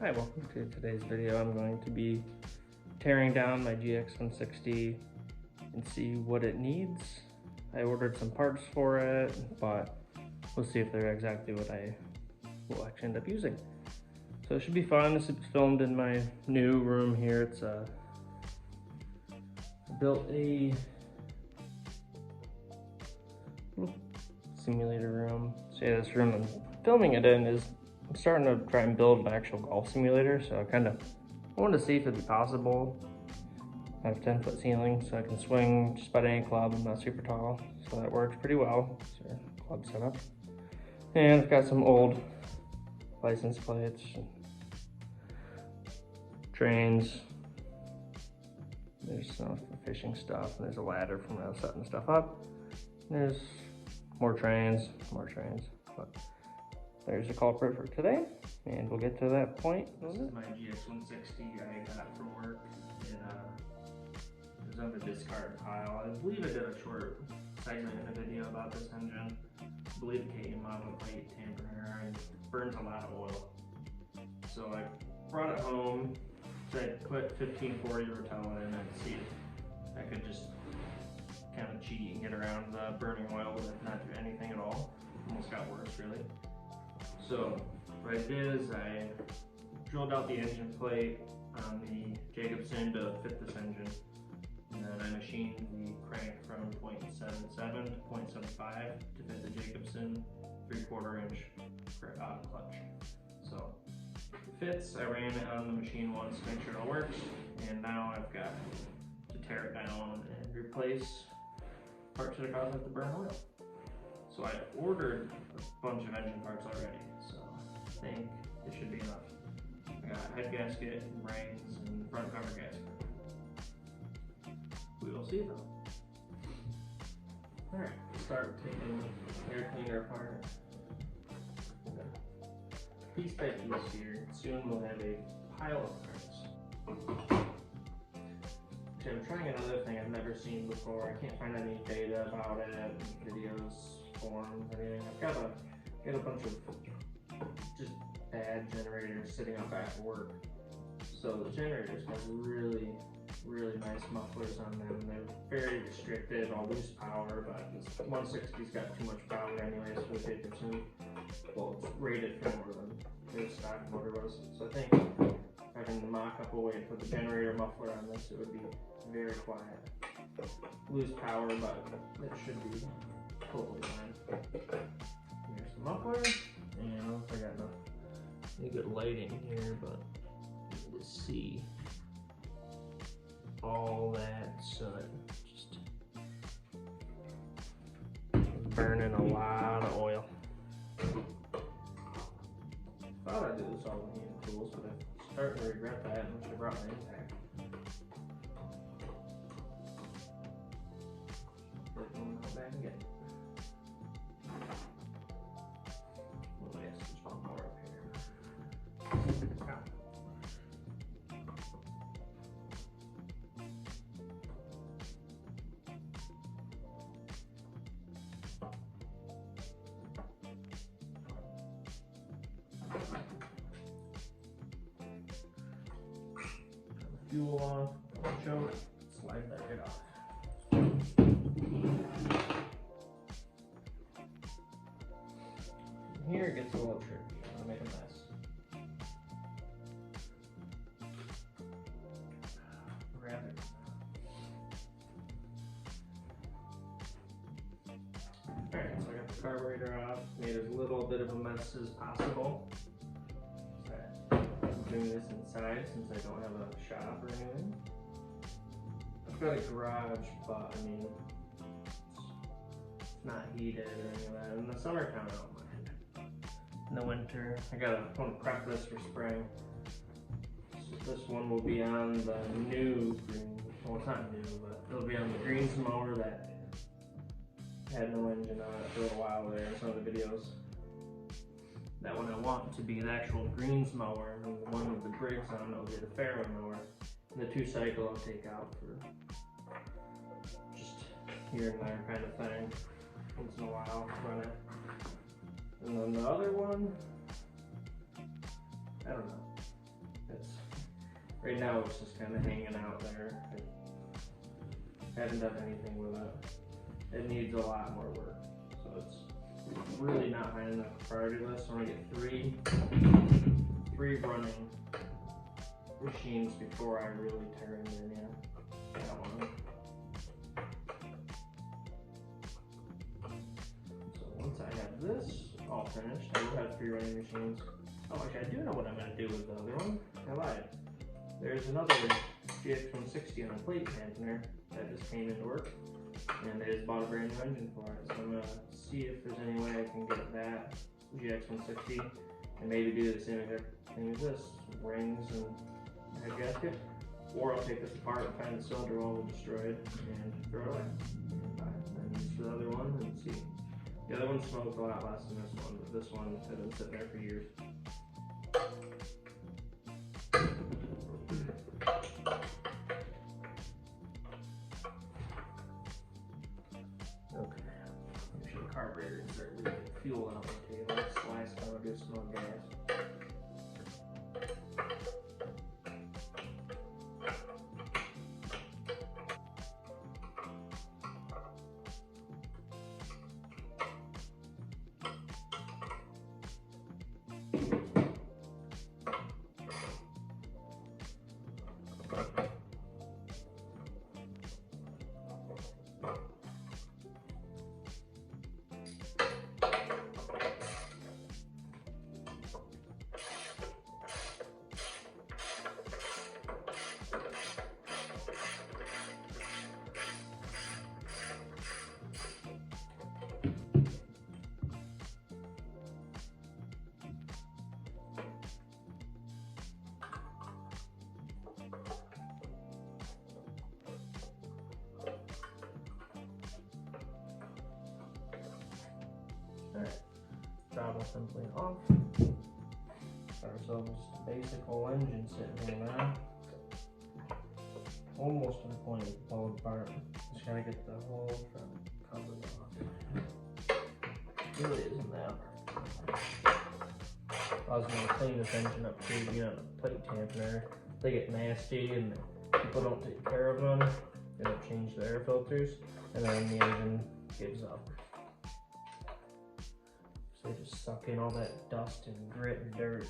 Hi, welcome to today's video. I'm going to be tearing down my GX160 and see what it needs. I ordered some parts for it, but we'll see if they're exactly what I will actually end up using. So it should be fun. This is filmed in my new room here. It's built a little simulator room. So yeah, this room I'm filming it in is I'm starting to try and build an actual golf simulator, so I wanted to see if it'd be possible. I have 10-foot ceiling, so I can swing just about any club. I'm not super tall, so that works pretty well. So club setup. And I've got some old license plates, trains. There's some fishing stuff, and there's a ladder from when I was setting stuff up. There's more trains. But there's the culprit for today, and we'll get to that point. This is my GX160 I got from work. It was on the discard pile. I believe I did a short segment in a video about this engine. I believe it came out of a plate tamper and burns a lot of oil. So I brought it home, so I put 1540 Rotel in and see if I could just kind of cheat and get around the burning oil with not do anything at all. Almost got worse, really. So what I did is I drilled out the engine plate on the Jacobson to fit this engine, and then I machined the crank from 0.77 to 0.75 to fit the Jacobson 3/4 inch clutch. So it fits. I ran it on the machine once to make sure it all works, and now I've got to tear it down and replace parts that are causing it to burn oil. So I ordered a bunch of engine parts already, so I think it should be enough. I got head gasket, rings, and front cover gasket. We will see though. Alright, start taking air cleaner apart. Piece by piece here. Soon we'll have a pile of parts. Okay, I'm trying another thing I've never seen before. I can't find any data about it, videos, forums, anything. I've got a bunch of just bad generators sitting out back at work. So the generators have really nice mufflers on them. They're very restricted, all loose power, but this 160's got too much power anyways for the Jacobson. Well, it's rated for more than the stock motor was. So I think if I can mock up a way to put the generator muffler on this, it would be very quiet. Lose power, but it should be totally fine. Here's the muffler, and I don't know if I got any good lighting here, but let's see. All that soot, just burning a lot of oil. Thought I'd do this all with hand tools, but I'm starting to regret that and I should have brought my impact. But I'm gonna go back and get it. Oh yes, there's one more up here. Fuel off, choke, slide that right off. Here it gets a little tricky. I'm gonna make a mess. Grab it. Alright, so I got the carburetor off, made as little bit of a mess as possible. I'm doing this inside since I don't have a shop or anything. I've got a garage, but I mean, it's not heated or any of that. In the summertime, I don't mind. In the winter, I want to prep this for spring. So this one will be on the new green, well it's not new, but it'll be on the greens mower that had no engine on it for a while there in some of the videos. That one I want to be the actual greens mower, and the one with the brakes on it will be the fairway mower. And the 2-cycle I'll take out for just here and there kind of thing. Once in a while, run it. And then the other one, I don't know. Right now it's just kind of hanging out there. I haven't done anything with it. It needs a lot more work. So it's really not high enough priority list. I want to get three running machines before I really turn in that one. So once I have this all finished, I will have 3 running machines. Oh, actually, I do know what I'm going to do with the other one. I lied. There's another GX160 on a plate dampener that just came into work, and I just bought a brand new engine for it. So I'm going to see if there's any way I can get that GX160 and maybe do the same exact thing as this, rings and head gasket, or I'll take this apart and find the cylinder wall destroyed and throw it away. And use the other one and see. The other one smoked a lot less than this one, but this one had been sitting there for years. Okay, make sure the carburetor didn't start leaking fuel out the table. That's the last time I do smell gas. Alright, throttle assembly off. Got ourselves a basic whole engine sitting here now. Almost to the point of falling apart. Just gotta get the whole front cover off. Really isn't that hard. I was gonna clean this engine up too, being on a plate dampener. They get nasty and people don't take care of them. They don't change the air filters, and then the engine gives up. So they just suck in all that dust and grit and dirt.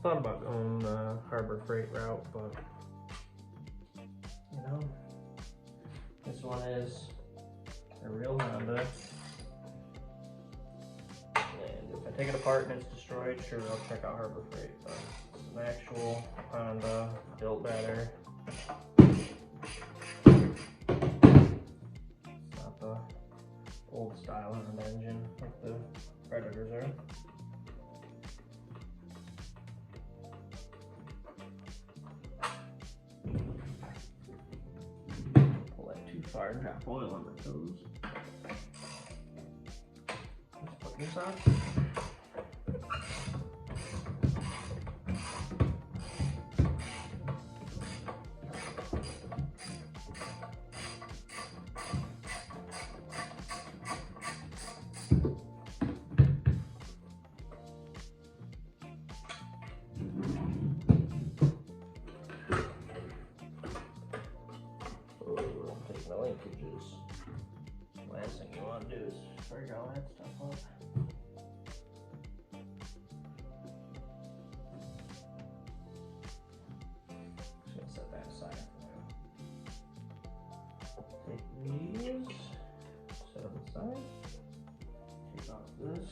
Thought about going the Harbor Freight route, but you know, this one is a real Honda. And if I take it apart and it's destroyed, sure, I'll check out Harbor Freight, but it's an actual Honda, built better. It's not the old style Honda engine like the Predators are. Pull that too far and drop oil on my toes. Let's put this on. The linkages. Last thing you want to do is break all that stuff up. Just gonna set that aside for now. Take these, set them aside. Take off this.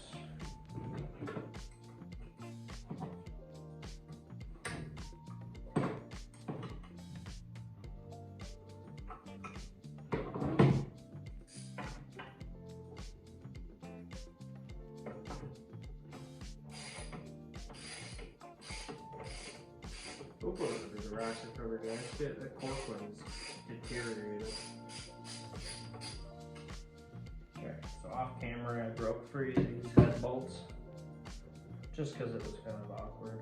Hopefully there's a rocker cover gasket. That cork one's deteriorated. Okay, so off camera I broke 3 of these head bolts just because it was kind of awkward.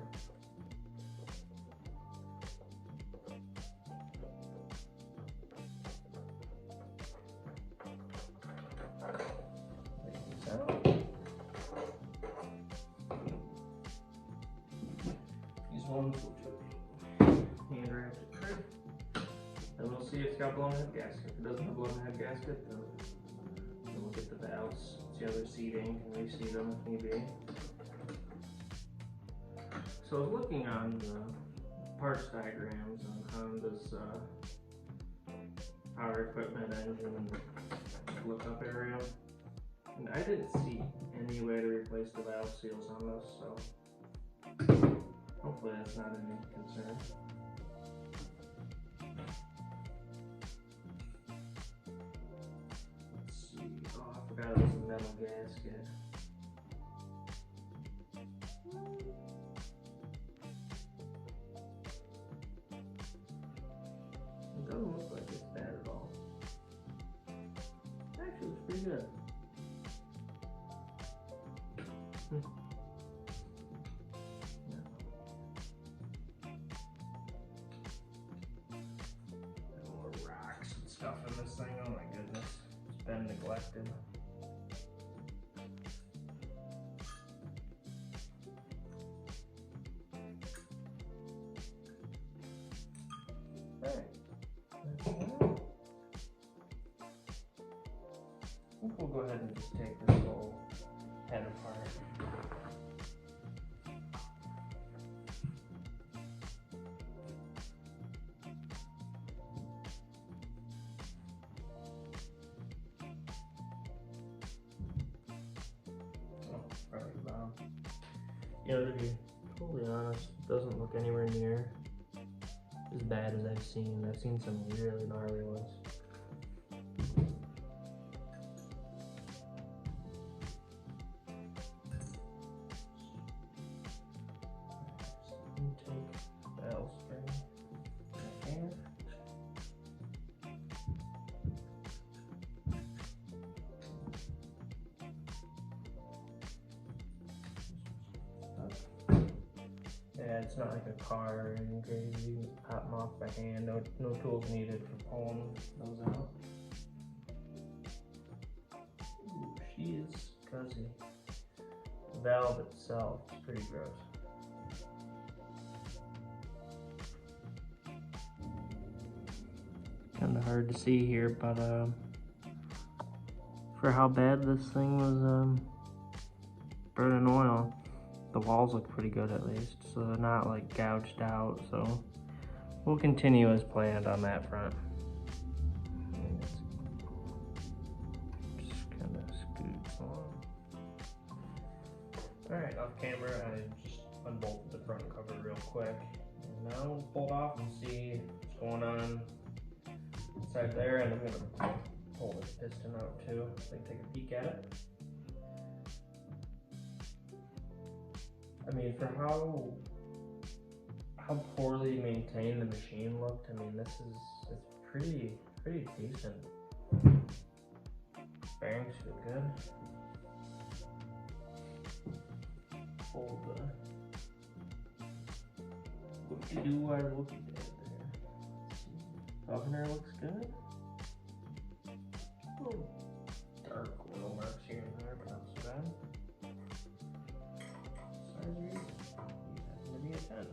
ones, we'll hand wrap it through. And we'll see if it's got blown head gasket. If it doesn't have blown head gasket, then we'll get the valves, see how they're seating, and reseat them if need be. So I was looking on the parts diagrams on Honda's power equipment engine lookup area, and I didn't see any way to replace the valve seals on this, so hopefully that's not any concern. Let's see. Oh, I forgot it was a metal gasket. It doesn't look like it's bad at all. Actually, it's pretty good. More rocks and stuff in this thing. Oh my goodness, it's been neglected. Alright. I think we'll go ahead and just take this whole head apart. Oh, probably about. You know, to be totally honest, it doesn't look anywhere near as bad as I've seen. I've seen some really gnarly ones. Take valve spring right here. Yeah, it's not like a car or anything crazy. You can just pop them off by hand. No tools needed for pulling those out. Ooh, she is fuzzy. The valve itself is pretty gross. Kind of hard to see here, but for how bad this thing was burning oil, the walls look pretty good at least, so they're not like gouged out. So we'll continue as planned on that front. Just kind of scoots along. All right, off camera, I just unbolted the front cover real quick, and now we'll pull it off and see what's going on inside there. And I'm gonna pull this piston out too, so I can take a peek at it. I mean, for how poorly maintained the machine looked, I mean, it's pretty decent. Bearings feel good. Hold the whoopty-doo or whoopty-doo there. Governor looks good. A little dark oil marks here and there, but not so bad. Maybe a 10.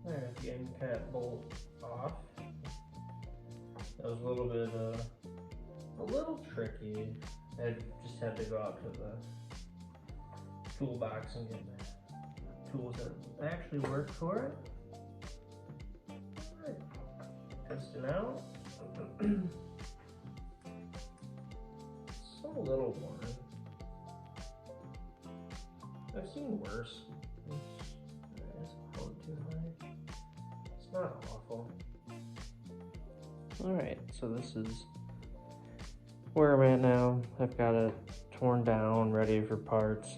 Alright, getting cat bolt off. That was a little bit, a little tricky. I just had to go out to the toolbox and get the tools that actually work for it. Alright, testing out. It's a little worn. I've seen worse. It's probably too high. It's not awful. Alright, so this is where I'm at now. I've got it torn down, ready for parts.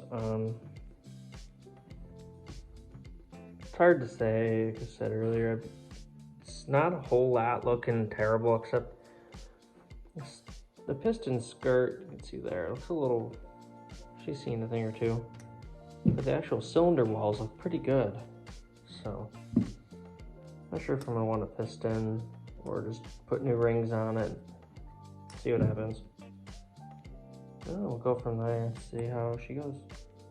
It's hard to say, like I said earlier. It's not a whole lot looking terrible, except the piston skirt, you can see there, it looks a little, she's seen a thing or two. But the actual cylinder walls look pretty good. So, not sure if I'm gonna want a piston or just put new rings on it, see what happens. We'll go from there, see how she goes.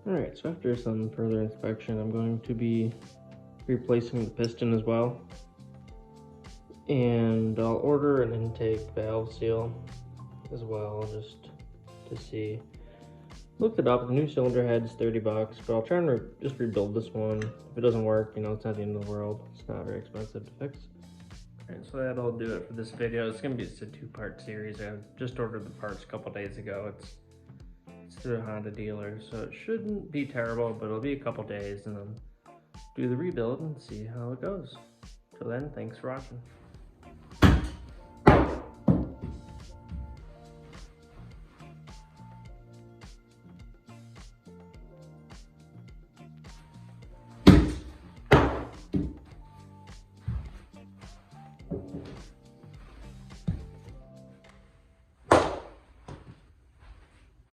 Alright, so after some further inspection, I'm going to be replacing the piston as well. And I'll order an intake valve seal as well, just to see. Looked it up, the new cylinder head's 30 bucks, but I'll try and just rebuild this one. If it doesn't work, you know, it's not the end of the world. It's not very expensive to fix. Alright, so that'll do it for this video. It's gonna be just a 2-part series. I just ordered the parts a couple days ago. It's through a Honda dealer, so it shouldn't be terrible, but it'll be a couple days and then do the rebuild and see how it goes. Till then, thanks for watching.